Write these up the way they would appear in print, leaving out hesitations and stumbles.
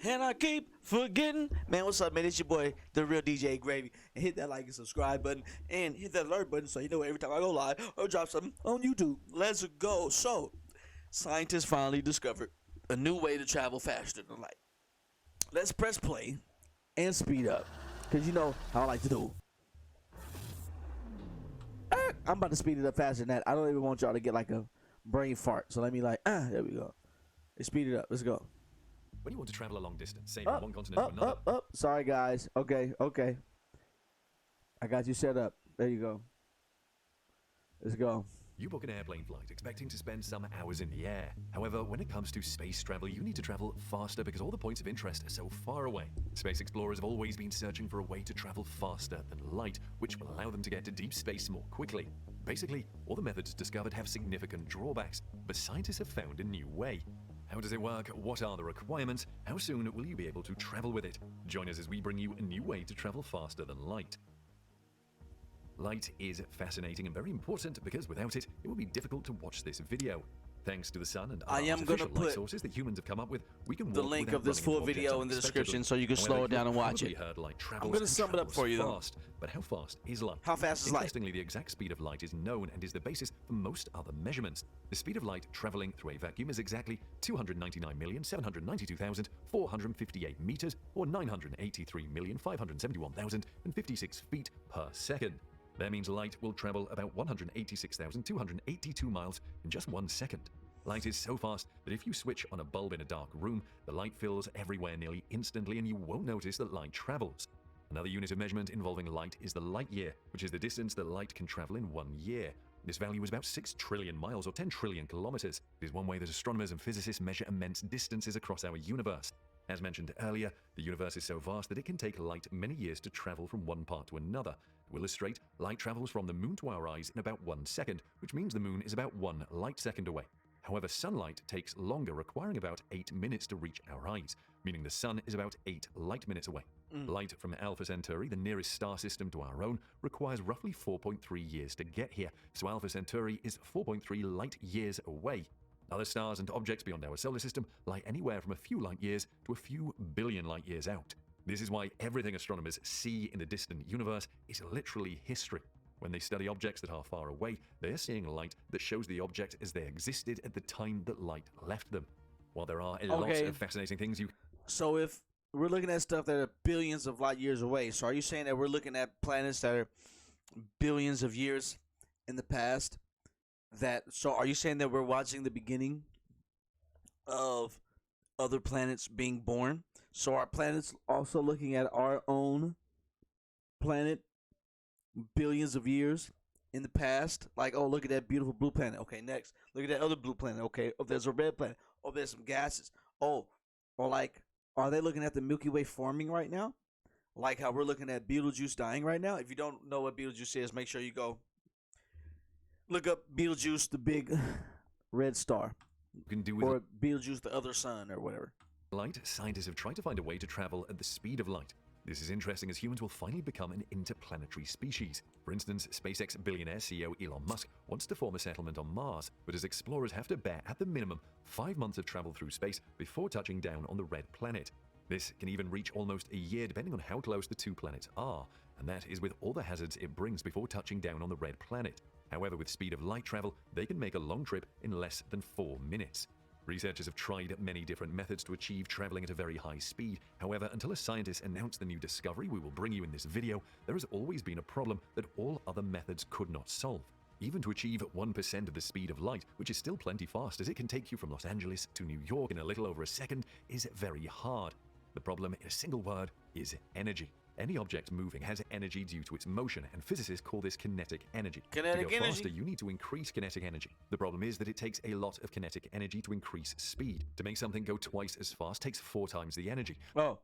And I keep forgetting. Man, what's up, man? It's your boy, The Real DJ Gravy. And hit that like and subscribe button. And hit that alert button so you know every time I go live or drop something on YouTube. Let's go. So, scientists finally discovered a new way to travel faster than light. Let's press play and speed up. Because you know how I like to do. I'm about to speed it up faster than that. I don't even want y'all to get like a brain fart. So let me there we go. Let's speed it up. Let's go. When you want to travel a long distance, say from one continent to another. Sorry, guys. Okay. I got you set up. There you go. Let's go. You book an airplane flight expecting to spend some hours in the air. However, when it comes to space travel, you need to travel faster because all the points of interest are so far away. Space explorers have always been searching for a way to travel faster than light, which will allow them to get to deep space more quickly. Basically, all the methods discovered have significant drawbacks, but scientists have found a new way. How does it work? What are the requirements? How soon will you be able to travel with it? Join us as we bring you a new way to travel faster than light. Light is fascinating and very important because without it, it would be difficult to watch this video. Thanks to the sun and other artificial light sources that humans have come up with, we can the link of this full video in the description so you can slow it down and watch it. I'm going to sum it up for you though. But how fast is light? How fast is light? Interestingly, the exact speed of light is known and is the basis for most other measurements. The speed of light traveling through a vacuum is exactly 299,792,458 meters or 983,571,056 feet per second. That means light will travel about 186,282 miles in just 1 second. Light is so fast that if you switch on a bulb in a dark room, the light fills everywhere nearly instantly and you won't notice that light travels. Another unit of measurement involving light is the light year, which is the distance that light can travel in 1 year. This value is about 6 trillion miles or 10 trillion kilometers. It is one way that astronomers and physicists measure immense distances across our universe. As mentioned earlier, the universe is so vast that it can take light many years to travel from one part to another. To illustrate, light travels from the moon to our eyes in about 1 second, which means the moon is about 1 light second away. However, sunlight takes longer, requiring about 8 minutes to reach our eyes, meaning the sun is about 8 light minutes away. Light from Alpha Centauri, the nearest star system to our own, requires roughly 4.3 years to get here, so Alpha Centauri is 4.3 light years away. Other stars and objects beyond our solar system lie anywhere from a few light years to a few billion light years out. This is why everything astronomers see in the distant universe is literally history. When they study objects that are far away, they are seeing light that shows the object as they existed at the time that light left them. While there are lots of fascinating things So if we're looking at stuff that are billions of light years away, so are you saying that we're looking at planets that are billions of years in the past? So are you saying that we're watching the beginning of other planets being born? So are planets also looking at our own planet billions of years in the past? Like, oh, look at that beautiful blue planet. Okay, next. Look at that other blue planet. Okay, oh, there's a red planet. Oh, there's some gases. Oh, or like, are they looking at the Milky Way forming right now? Like how we're looking at Betelgeuse dying right now? If you don't know what Betelgeuse is, make sure you go look up Betelgeuse, the big red star. Or Betelgeuse, the other sun, or whatever. Light, scientists have tried to find a way to travel at the speed of light. This is interesting as humans will finally become an interplanetary species. For instance, SpaceX billionaire CEO Elon Musk wants to form a settlement on Mars, but his explorers have to bear at the minimum 5 months of travel through space before touching down on the red planet. This can even reach almost a year depending on how close the two planets are, and that is with all the hazards it brings before touching down on the red planet. However, with speed of light travel, they can make a long trip in less than 4 minutes. Researchers have tried many different methods to achieve traveling at a very high speed. However, until a scientist announced the new discovery we will bring you in this video, there has always been a problem that all other methods could not solve. Even to achieve 1% of the speed of light, which is still plenty fast as it can take you from Los Angeles to New York in a little over a second, is very hard. The problem, in a single word, is energy. Any object moving has energy due to its motion, and physicists call this kinetic energy. To go faster, you need to increase kinetic energy. The problem is that it takes a lot of kinetic energy to increase speed. To make something go twice as fast takes 4 times the energy. Oh.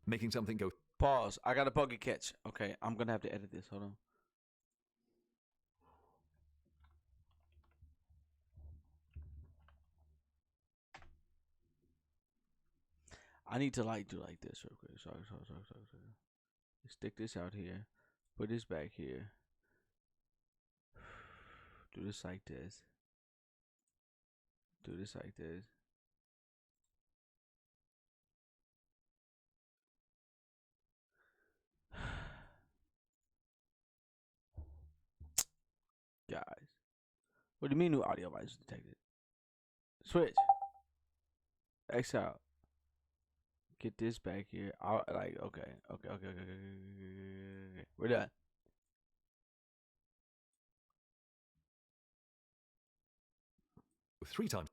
Making something go... Pause. I got a buggy catch. Okay, I'm going to have to edit this. Hold on. I need to do like this real quick. Sorry. Stick this out here. Put this back here. Do this like this. Do this like this. What do you mean new audio device detected? Switch. X out. Get this back here. Okay. We're done. With 3 times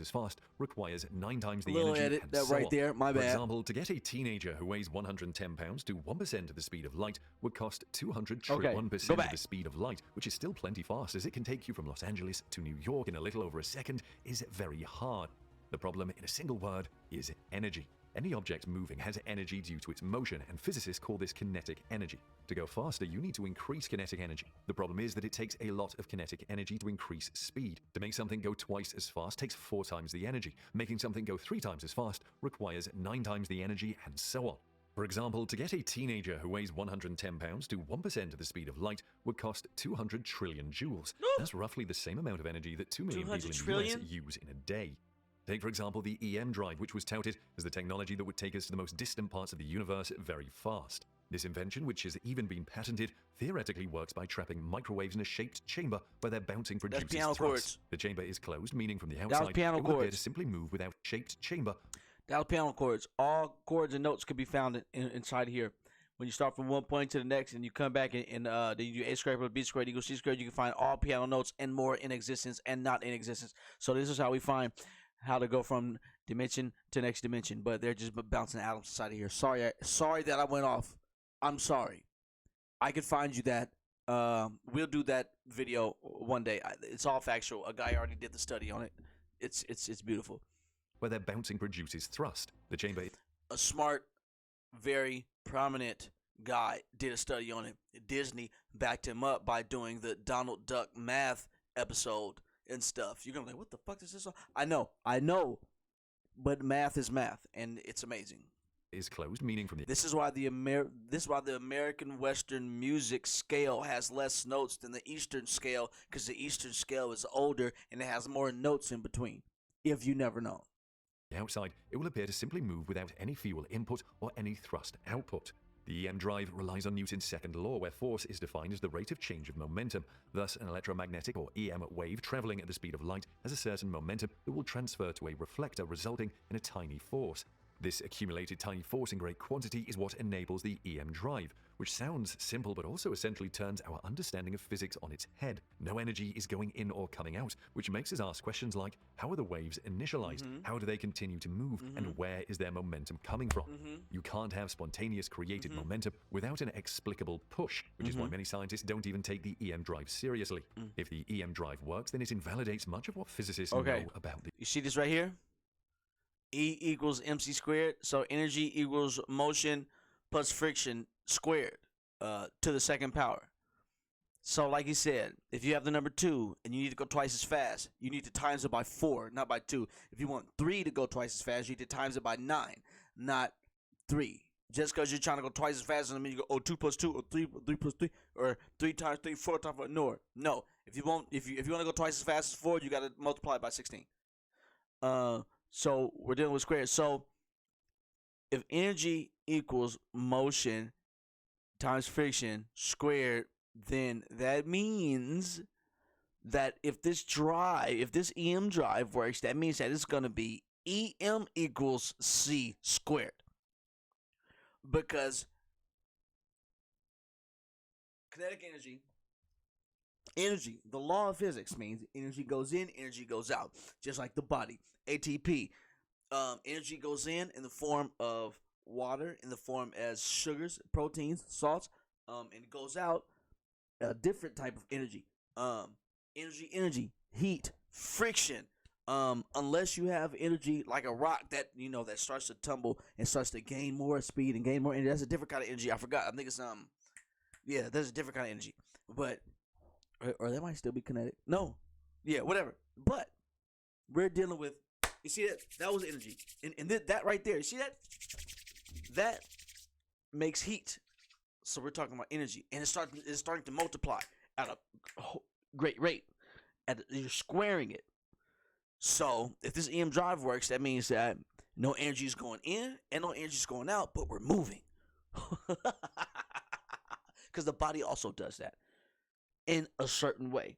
as fast requires 9 times the Little energy edit and that so right on. there. My For bad. example, to get a teenager who weighs 110 pounds to 1% of the speed of light would cost 200 Okay, 1% go of back. the speed of light, which is still plenty fast, as it can take you from Los Angeles to New York in a little over a second, is very hard. The problem, in a single word, is energy. Any object moving has energy due to its motion, and physicists call this kinetic energy. To go faster, you need to increase kinetic energy. The problem is that it takes a lot of kinetic energy to increase speed. To make something go twice as fast takes 4 times the energy. Making something go 3 times as fast requires 9 times the energy, and so on. For example, to get a teenager who weighs 110 pounds to 1% of the speed of light would cost 200 trillion joules. That's roughly the same amount of energy that 2 million people in the US use in a day. Take, for example, the EM drive, which was touted as the technology that would take us to the most distant parts of the universe very fast. This invention, which has even been patented, theoretically works by trapping microwaves in a shaped chamber where their bouncing produces piano thrust. chords. The chamber is closed, meaning from the was outside piano it will appear chords. to simply move without shaped chamber. That was piano chords. All chords and notes could be found inside here. When you start from one point to the next and you come back and then you do A squared plus B squared equals C squared, you can find all piano notes and more in existence and not in existence. So this is how we find how to go from dimension to next dimension. But they're just bouncing atoms inside of here. Sorry that I went off. I'm sorry. I could find you that. We'll do that video one day. It's all factual. A guy already did the study on it. It's beautiful. Where their bouncing produces thrust. The chamber. A smart, very prominent guy did a study on it. Disney backed him up by doing the Donald Duck math episode and stuff. You're gonna be like, what the fuck is this? I know, but math is math, and it's amazing. Is closed, meaning from the. This is why the American Western music scale has less notes than the Eastern scale, because the Eastern scale is older and it has more notes in between. If you never know. Outside, it will appear to simply move without any fuel input or any thrust output. The EM drive relies on Newton's second law, where force is defined as the rate of change of momentum. Thus, an electromagnetic or EM wave traveling at the speed of light has a certain momentum that will transfer to a reflector, resulting in a tiny force. This accumulated tiny force in great quantity is what enables the EM drive, which sounds simple but also essentially turns our understanding of physics on its head. No energy is going in or coming out, which makes us ask questions like, how are the waves initialized? How do they continue to move? And where is their momentum coming from? You can't have spontaneous created momentum without an explicable push, which is why many scientists don't even take the EM drive seriously. If the EM drive works, then it invalidates much of what physicists know about the. You see this right here? E equals mc squared. So energy equals motion plus friction squared to the second power. So like he said, if you have the number 2 and you need to go twice as fast, you need to times it by 4, not by 2. If you want 3 to go twice as fast, you need to times it by 9, not 3. Just because you're trying to go twice as fast doesn't mean you go, oh, 2 plus 2 or 3 plus 3 or 3 times 3, 4 times 4. No. If you want to go twice as fast as 4, you got to multiply it by 16. So we're dealing with squares. So if energy equals motion times friction squared, then that means that if this EM drive works, that means that it's going to be EM equals C squared. Because kinetic energy, the law of physics means energy goes in, energy goes out, just like the body. ATP, energy goes in the form of water, in the form as sugars, proteins, salts, and it goes out a different type of energy. Energy, heat, friction. Unless you have energy like a rock that that starts to tumble and starts to gain more speed and gain more energy. That's a different kind of energy. I forgot. I think it's there's a different kind of energy. But or that might still be kinetic. No. Yeah, whatever. But we're dealing with, you see that? That was energy. And that right there, you see that? That makes heat. So we're talking about energy. And it's starting to multiply at a great rate. You're squaring it. So if this EM drive works, that means that no energy is going in and no energy is going out, but we're moving. Because the body also does that in a certain way.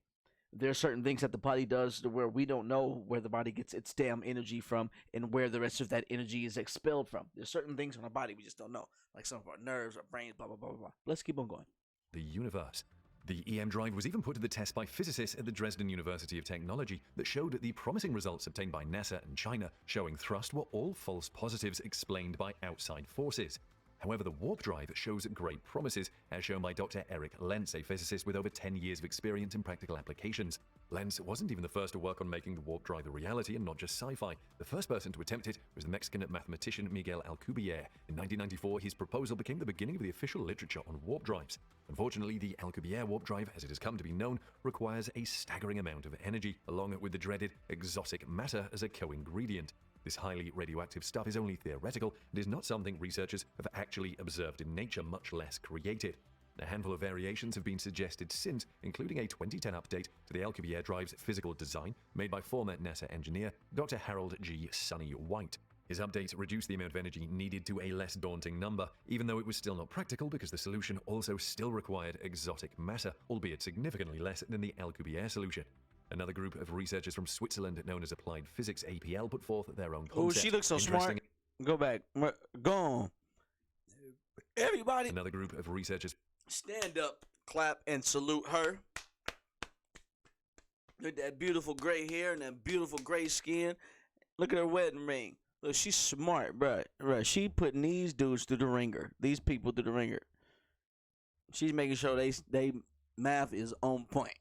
there's certain things that the body does to where we don't know where the body gets its damn energy from and where the rest of that energy is expelled from. There's certain things on our body we just don't know, like some of our nerves, our brains, blah blah blah blah blah. Let's keep on going. The universe. The EM drive was even put to the test by physicists at the Dresden University of Technology that showed the promising results obtained by NASA and China showing thrust were all false positives explained by outside forces. However, the warp drive shows great promises, as shown by Dr. Eric Lentz, a physicist with over 10 years of experience in practical applications. Lentz wasn't even the first to work on making the warp drive a reality and not just sci-fi. The first person to attempt it was the Mexican mathematician Miguel Alcubierre. In 1994, his proposal became the beginning of the official literature on warp drives. Unfortunately, the Alcubierre warp drive, as it has come to be known, requires a staggering amount of energy, along with the dreaded exotic matter as a co-ingredient. This highly radioactive stuff is only theoretical and is not something researchers have actually observed in nature, much less created. A handful of variations have been suggested since, including a 2010 update to the Alcubierre drive's physical design made by former NASA engineer Dr. Harold G. Sonny White. His update reduced the amount of energy needed to a less daunting number, even though it was still not practical because the solution also still required exotic matter, albeit significantly less than the Alcubierre solution. Another group of researchers from Switzerland known as Applied Physics APL put forth their own concept. Oh, she looks so smart. Go back. Go on. Everybody. Another group of researchers. Stand up, clap, and salute her. Look at that beautiful gray hair and that beautiful gray skin. Look at her wedding ring. Look, she's smart, bruh. She putting these dudes through the ringer. These people through the ringer. She's making sure they math is on point.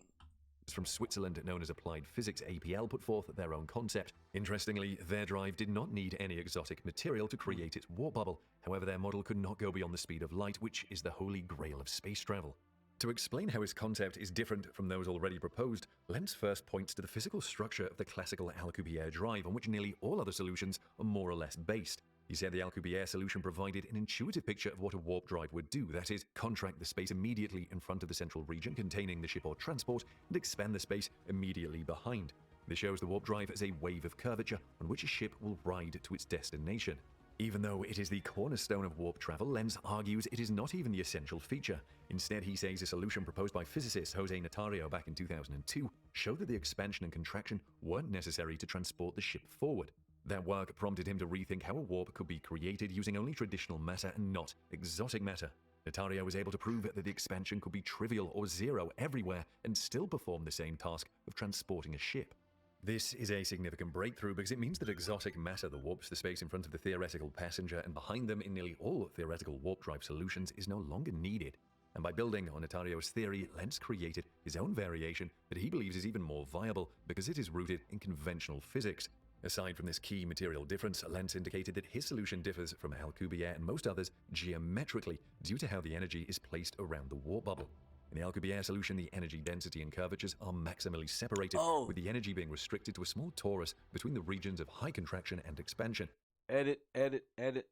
From Switzerland known as Applied Physics APL put forth their own concept. Interestingly, their drive did not need any exotic material to create its warp bubble. However, their model could not go beyond the speed of light, which is the holy grail of space travel. To explain how his concept is different from those already proposed, Lentz first points to the physical structure of the classical Alcubierre drive, on which nearly all other solutions are more or less based. He said the Alcubierre solution provided an intuitive picture of what a warp drive would do, that is, contract the space immediately in front of the central region containing the ship or transport, and expand the space immediately behind. This shows the warp drive as a wave of curvature on which a ship will ride to its destination. Even though it is the cornerstone of warp travel, Lentz argues it is not even the essential feature. Instead, he says a solution proposed by physicist Jose Notario back in 2002 showed that the expansion and contraction weren't necessary to transport the ship forward. That work prompted him to rethink how a warp could be created using only traditional matter and not exotic matter. Notario was able to prove that the expansion could be trivial or zero everywhere and still perform the same task of transporting a ship. This is a significant breakthrough because it means that exotic matter that warps the space in front of the theoretical passenger and behind them in nearly all theoretical warp drive solutions is no longer needed. And by building on Notario's theory, Lentz created his own variation that he believes is even more viable because it is rooted in conventional physics. Aside from this key material difference, Lentz indicated that his solution differs from Alcubierre and most others geometrically due to how the energy is placed around the warp bubble. In the Alcubierre solution, the energy density and curvatures are maximally separated, with the energy being restricted to a small torus between the regions of high contraction and expansion. Edit. Let's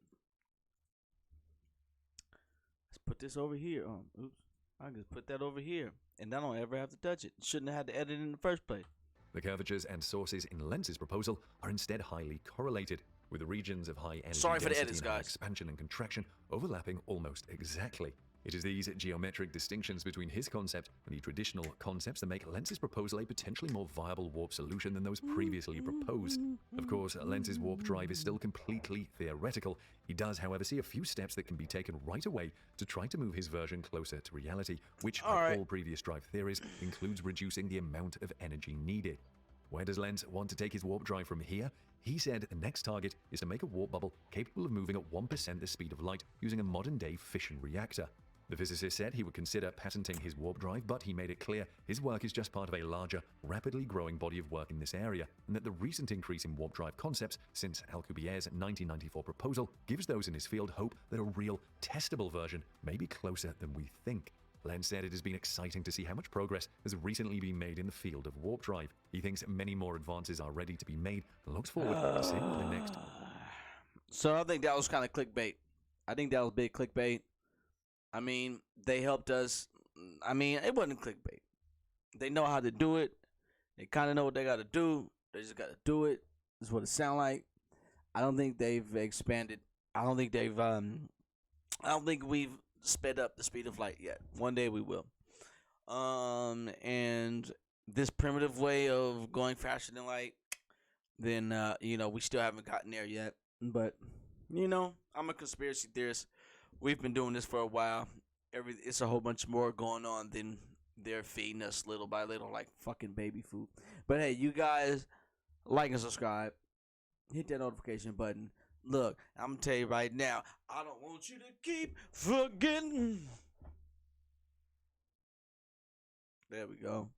put this over here. Oops. I can just put that over here, and I don't ever have to touch it. Shouldn't have had to edit in the first place. The curvatures and sources in Lentz's proposal are instead highly correlated, with the regions of high energy density and expansion and contraction overlapping almost exactly. It is these geometric distinctions between his concept and the traditional concepts that make Lentz's proposal a potentially more viable warp solution than those previously proposed. Of course, Lentz's warp drive is still completely theoretical. He does, however, see a few steps that can be taken right away to try to move his version closer to reality, which, like all previous drive theories, includes reducing the amount of energy needed. Where does Lentz want to take his warp drive from here? He said the next target is to make a warp bubble capable of moving at 1% the speed of light using a modern-day fission reactor. The physicist said he would consider patenting his warp drive, but he made it clear his work is just part of a larger, rapidly growing body of work in this area, and that the recent increase in warp drive concepts since Alcubierre's 1994 proposal gives those in his field hope that a real, testable version may be closer than we think. Lentz said it has been exciting to see how much progress has recently been made in the field of warp drive. He thinks many more advances are ready to be made and looks forward to seeing what the next. So I think that was kind of clickbait. I think that was big clickbait. I mean, they helped us. I mean, it wasn't clickbait. They know how to do it. They kind of know what they got to do. They just got to do it. That's what it sounds like. I don't think they've expanded. I don't think we've sped up the speed of light yet. One day we will. And this primitive way of going faster than light, then we still haven't gotten there yet. But I'm a conspiracy theorist. We've been doing this for a while. It's a whole bunch more going on than they're feeding us little by little, like fucking baby food. But hey, you guys, like and subscribe. Hit that notification button. Look, I'm gonna tell you right now, I don't want you to keep forgetting. There we go.